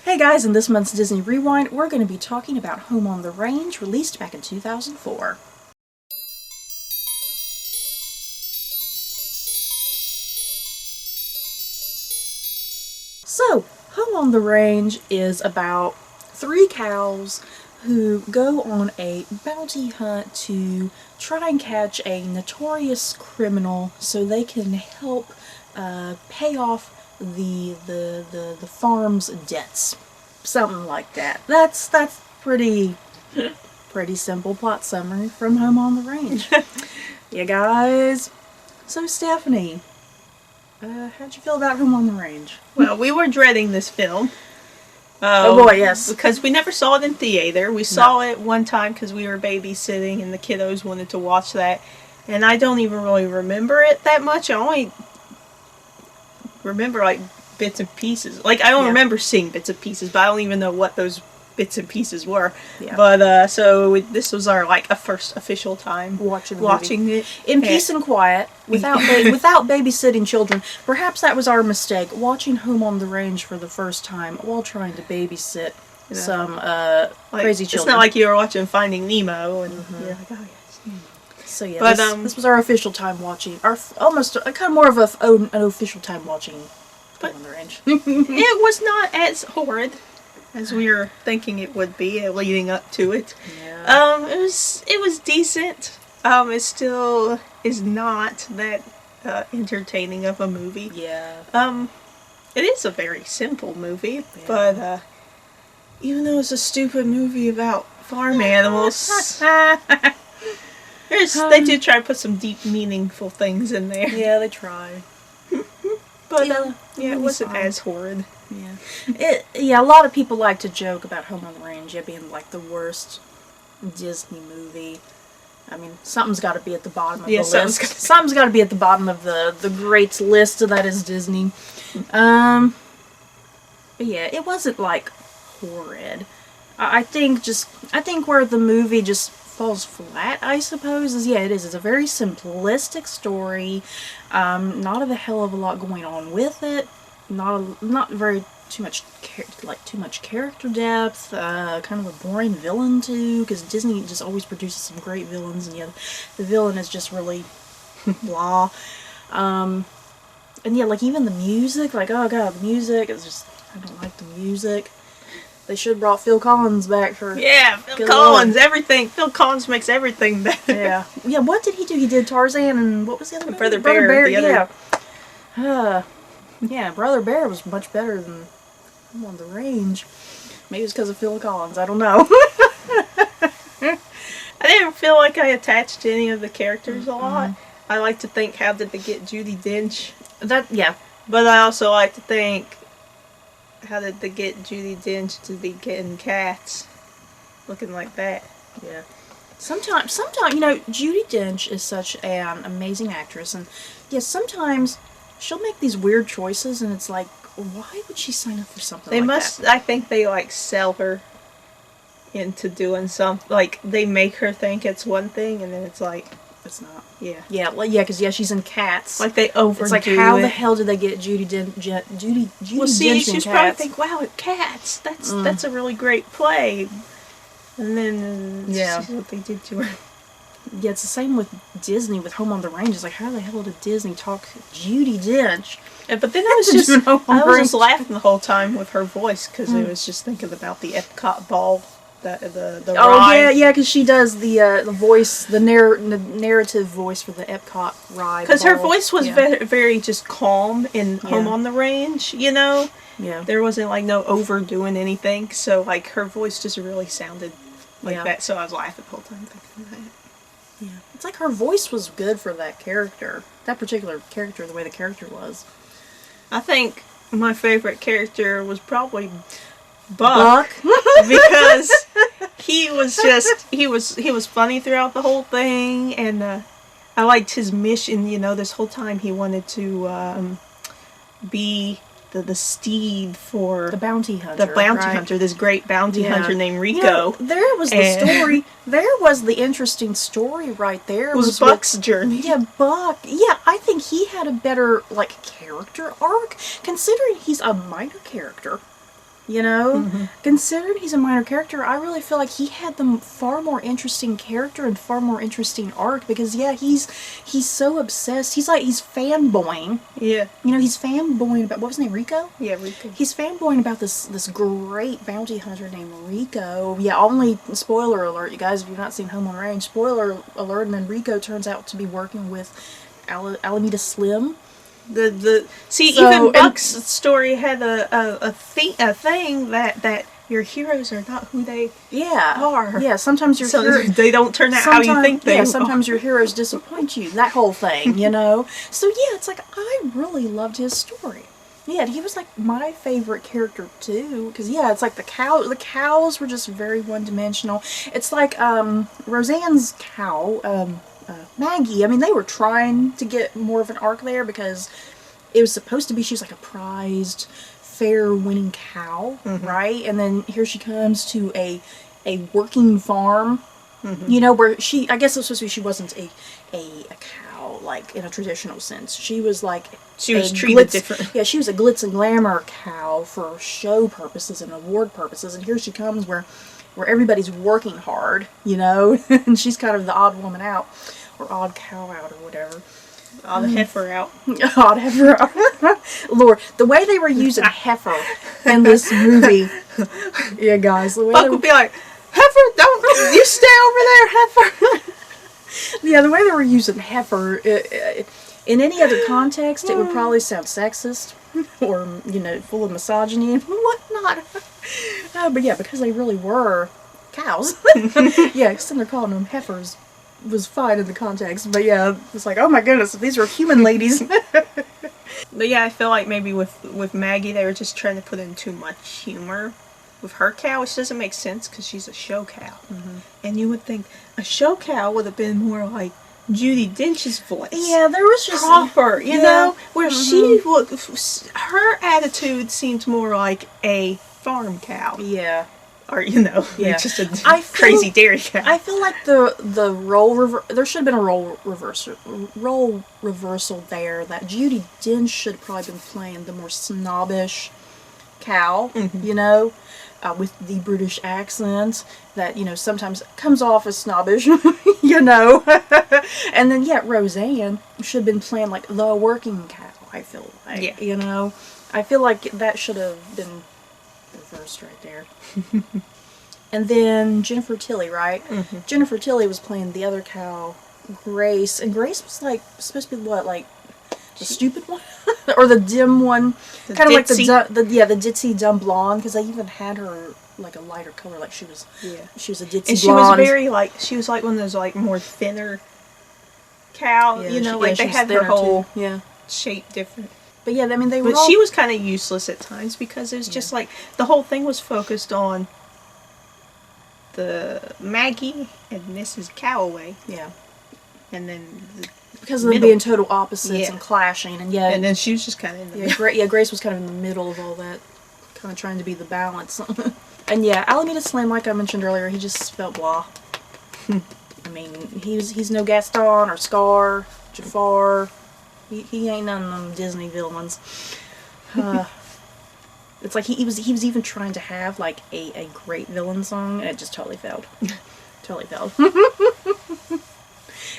Hey guys, in this month's Disney Rewind, we're going to be talking about Home on the Range, released back in 2004. So, Home on the Range is about 3 cows who go on a bounty hunt to try and catch a notorious criminal so they can help pay off the farm's debts. Something like that. That's pretty simple plot summary from Home on the Range. Yeah, guys. So Stephanie, how'd you feel about Home on the Range? Well, we were dreading this film. Oh boy, yes. Because we never saw it in theater. We saw it one time because we were babysitting and the kiddos wanted to watch that. And I don't even really remember it that much. I only remember like bits and pieces. Like I don't remember seeing bits and pieces, but I don't even know what those bits and pieces were. Yeah. But so this was our like a first official time watching it in peace and quiet, without babysitting children. Perhaps that was our mistake, watching Home on the Range for the first time while trying to babysit some crazy children. It's not like you were watching Finding Nemo and you're like, oh yes. So yeah, but this was our official time watching, our almost kind of more of an official time watching Home on the Range. It was not as horrid as we were thinking it would be leading up to it. Yeah. It was decent. It still is not that entertaining of a movie. Yeah. It is a very simple movie, but even though it's a stupid movie about farm animals, they do try to put some deep, meaningful things in there. Yeah, they try. But it wasn't as horrid. Yeah. A lot of people like to joke about Home on the Range being like the worst Disney movie. I mean, something's got to be at the bottom of the list. Something's got to be at the bottom of the greats list that is Disney. But yeah, it wasn't like horrid. I think where the movie just falls flat, I suppose, is it is. It's a very simplistic story. Not a hell of a lot going on with it. Not very too much character depth. Kind of a boring villain too, because Disney just always produces some great villains, and the villain is just really blah. And like even the music, like oh god, the music is just, I don't like the music. They should have brought Phil Collins back for... Yeah, Phil Collins, everything. Phil Collins makes everything better. Yeah, what did he do? He did Tarzan and what was the other movie? Brother Bear, yeah, Brother Bear was much better than Home on the Range. Maybe it's because of Phil Collins, I don't know. I didn't feel like I attached to any of the characters a lot. I like to think, how did they get Judi Dench? But I also like to think, how did they get Judi Dench to be getting cats looking like that? Yeah. Sometimes, Judi Dench is such an amazing actress, and sometimes she'll make these weird choices, and it's like, why would she sign up for something that? I think they sell her into doing something, like they make her think it's one thing, and then it's like, it's not. Yeah, because she's in Cats. Like they overdo it. It's like, how the hell did they get Judi Dench? Well, see, she was probably think, wow, Cats. That's a really great play. And then this is what they did to her. Yeah, it's the same with Disney with Home on the Range. It's like, how the hell did Disney talk Judi Dench? But then I was just laughing the whole time with her voice, because I was just thinking about the Epcot ball. The ride. Because she does the voice, the narrative voice for the Epcot ride. Because her voice was very just calm in Home on the Range, Yeah. There wasn't like no overdoing anything, so like her voice just really sounded like that. So I was laughing the whole time thinking that. Yeah, it's like her voice was good for that character, that particular character, the way the character was. I think my favorite character was probably Buck. Because he was funny throughout the whole thing, and I liked his mission. This whole time he wanted to be the steed for the bounty hunter. This great bounty hunter named Rico. There was the story. There was the interesting story right there. It was Buck's journey. Yeah, Buck. Yeah, I think he had a better character arc, considering he's a minor character. You know, considering he's a minor character, I really feel like he had the far more interesting character and far more interesting arc because he's so obsessed. He's fanboying. Yeah. You know, he's fanboying about what was his name, Rico? Yeah, Rico. He's fanboying about this great bounty hunter named Rico. Yeah, only spoiler alert, you guys, if you've not seen Home on Range, spoiler alert. And then Rico turns out to be working with Alameda Slim. Even Buck's story had a thing that your heroes are not who they are. Yeah, sometimes they don't turn out how you think they are. Sometimes your heroes disappoint you. That whole thing, you know. So yeah, it's like I really loved his story. Yeah, he was like my favorite character too, because it's like the cows were just very one-dimensional. It's like Roseanne's cow. Maggie, I mean, they were trying to get more of an arc there because it was supposed to be she was like a prized, fair winning cow, right? And then here she comes to a working farm, you know, where I guess it was supposed to be she wasn't a cow, like, in a traditional sense. She was like... She was treated different. Yeah, she was a glitz and glamour cow for show purposes and award purposes, and here she comes where everybody's working hard, you know, and she's kind of the odd woman out, or odd cow out, or whatever. Odd heifer out. Odd heifer out. Lord, the way they were using heifer in this movie, yeah, guys, the way Buck would be like, heifer, don't you stay over there, heifer. Yeah, the way they were using heifer, in any other context, it would probably sound sexist, or, you know, full of misogyny and whatnot. But yeah, because they really were cows. Yeah, except they're calling them heifers was fine in the context. But yeah, it's like, oh my goodness, these are human ladies. But yeah, I feel like maybe with Maggie, they were just trying to put in too much humor with her cow, which doesn't make sense because she's a show cow. And you would think a show cow would have been more like Judi Dench's voice. Yeah, there was just proper, you know, where she would, her attitude seemed more like a farm cow. Yeah. Or, you know, just a crazy dairy cow. I feel like the role there should have been a role reversal there, that Judi Dench should have probably been playing the more snobbish cow, you know, with the British accent that, you know, sometimes comes off as snobbish, you know. And then, Roseanne should have been playing like the working cow, I feel like, you know. I feel like that should have been reversed right there. And then Jennifer Tilly, right? Jennifer Tilly was playing the other cow, Grace, and Grace was like supposed to be what, like the stupid one, or the dim one, kind of like the ditzy dumb blonde, because they even had her like a lighter color, like she was a ditzy and she blonde. Was very like she was like one of those like more thinner cow, you know, like they had their whole shape different. But yeah, I mean, But she was kind of useless at times because it was just like the whole thing was focused on the Maggie and Mrs. Calloway. Yeah. And then because of them being total opposites and clashing, and and then she was just kind of in the middle. Grace was kind of in the middle of all that, kind of trying to be the balance. And Alameda Slim, like I mentioned earlier, he just felt blah. I mean, he's no Gaston or Scar, Jafar. He ain't none of them Disney villains. It's like he was even trying to have like a great villain song, and it just totally failed. Totally failed.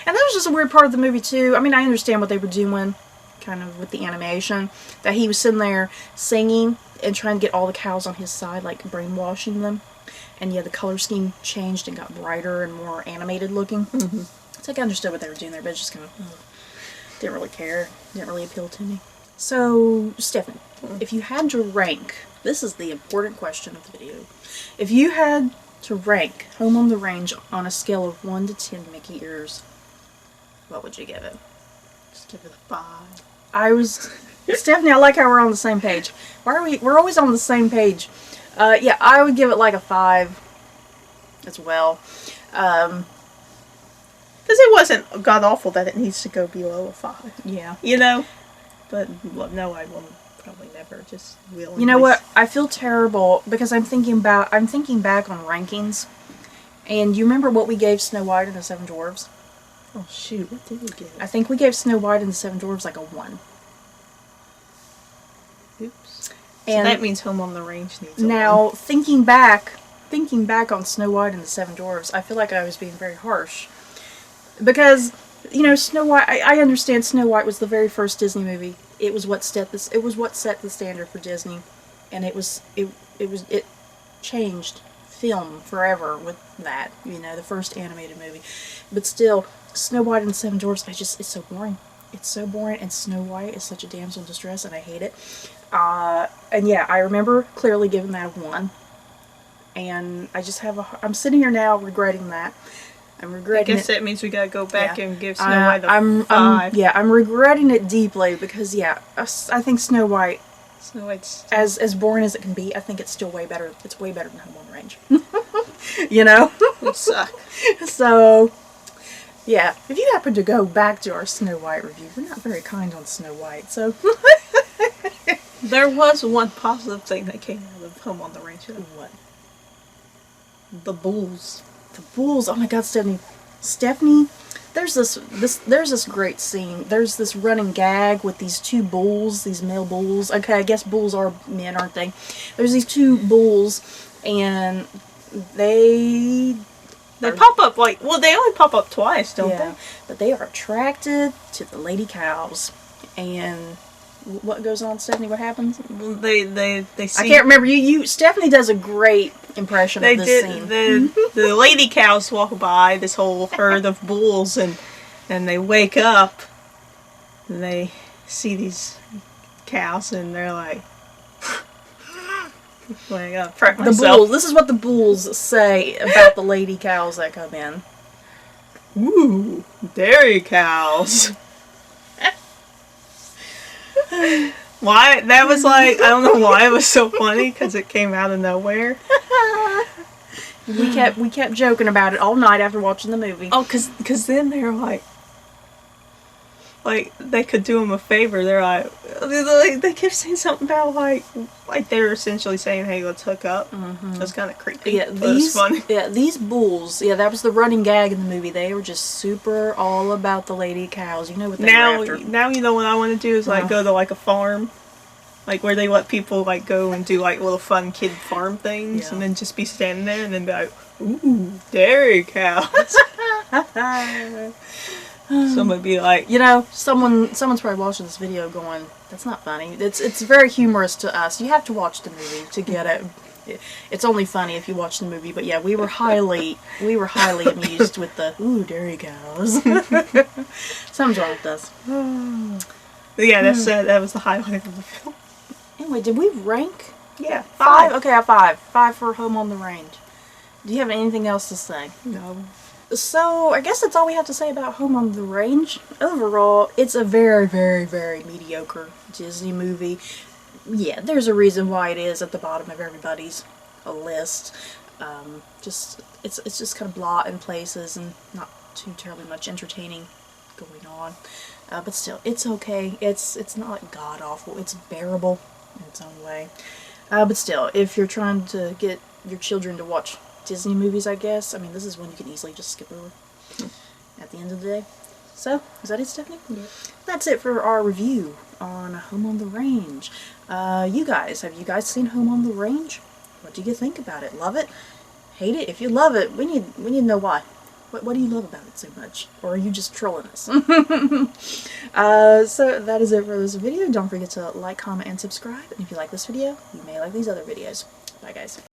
And that was just a weird part of the movie too. I mean, I understand what they were doing, kind of with the animation, that he was sitting there singing and trying to get all the cows on his side, like brainwashing them. And the color scheme changed and got brighter and more animated looking. It's like I understood what they were doing there, but it just kind of didn't really care. Didn't really appeal to me. So, Stephanie, if you had to rank, this is the important question of the video. If you had to rank Home on the Range on a scale of 1 to 10 Mickey ears, what would you give it? Just give it a 5. Stephanie, I like how we're on the same page. We're always on the same page. I would give it like a 5 as well. Because it wasn't god-awful that it needs to go below a 5. Yeah. You know? But, no, I will probably never just willingly. You know what? I feel terrible because I'm thinking back on rankings. And you remember what we gave Snow White and the Seven Dwarfs? Oh, shoot. What did we give? I think we gave Snow White and the Seven Dwarfs like a 1. Oops. And that means Home on the Range needs a now, one. Thinking back on Snow White and the Seven Dwarfs, I feel like I was being very harsh. Because, you know, Snow White, I understand Snow White was the very first Disney movie. It was what set the standard for Disney. And it changed film forever with that, you know, the first animated movie. But still, Snow White and the Seven Dwarfs, it's so boring. It's so boring, and Snow White is such a damsel in distress, and I hate it. And yeah, I remember clearly giving that a 1. And I just I'm sitting here now regretting that. I'm regretting it. I guess that means we gotta go back and give Snow White a 5. I'm regretting it deeply because, yeah, I think Snow White's as boring as it can be, I think it's still way better. It's way better than Home on the Range. You know? Would suck. So, yeah, if you happen to go back to our Snow White review, we're not very kind on Snow White, so... There was one positive thing that came out of Home on the Range. What? The bulls. The bulls. Oh my God, Stephanie, there's this great scene. There's this running gag with these 2 bulls, these male bulls. Okay, I guess bulls are men, aren't they? There's these 2 bulls, and they pop up they only pop up twice, don't they? But they are attracted to the lady cows, and what goes on, Stephanie? What happens? Well, they see... I can't remember. Stephanie does a great impression of this scene. The lady cows walk by this whole herd of bulls, and they wake up, and they see these cows, and they're like... I gotta prep myself. The bulls. This is what the bulls say about the lady cows that come in. Ooh, dairy cows. Why? That was like, I don't know why it was so funny, because it came out of nowhere. We kept joking about it all night after watching the movie. Oh, because then they were like they could do him a favor. They're like they kept saying something about like they were essentially saying, "Hey, let's hook up." Mm-hmm. That's kind of creepy. Yeah, these bulls. Yeah, that was the running gag in the movie. They were just super all about the lady cows. You know what they were after. Now you know what I want to do is like go to like a farm, like where they let people like go and do like little fun kid farm things, and then just be standing there and then be like, "Ooh, dairy cows." Somebody be like, you know, someone's probably watching this video going, "That's not funny." It's very humorous to us. You have to watch the movie to get it. It's only funny if you watch the movie. But yeah, we were highly amused with the dairy cows. Something's wrong with us. But yeah, that was the highlight of the film. Anyway, did we rank? Yeah, 5. Okay, a 5. 5 for Home on the Range. Do you have anything else to say? No. So, I guess that's all we have to say about Home on the Range. Overall, it's a very, very, very mediocre Disney movie. Yeah, there's a reason why it is at the bottom of everybody's list. It's just kind of blah in places and not too terribly much entertaining going on. But still, it's okay. It's not like god-awful. It's bearable in its own way. But still, if you're trying to get your children to watch Disney movies, I guess, I mean, this is one you can easily just skip over at the end of the day. So, is that it, Stephanie? Yeah. That's it for our review on Home on the Range. Have you guys seen Home on the Range? What do you think about it? Love it? Hate it? If you love it, we need to know why. What do you love about it so much? Or are you just trolling us? So that is it for this video. Don't forget to like, comment, and subscribe. And if you like this video, you may like these other videos. Bye, guys.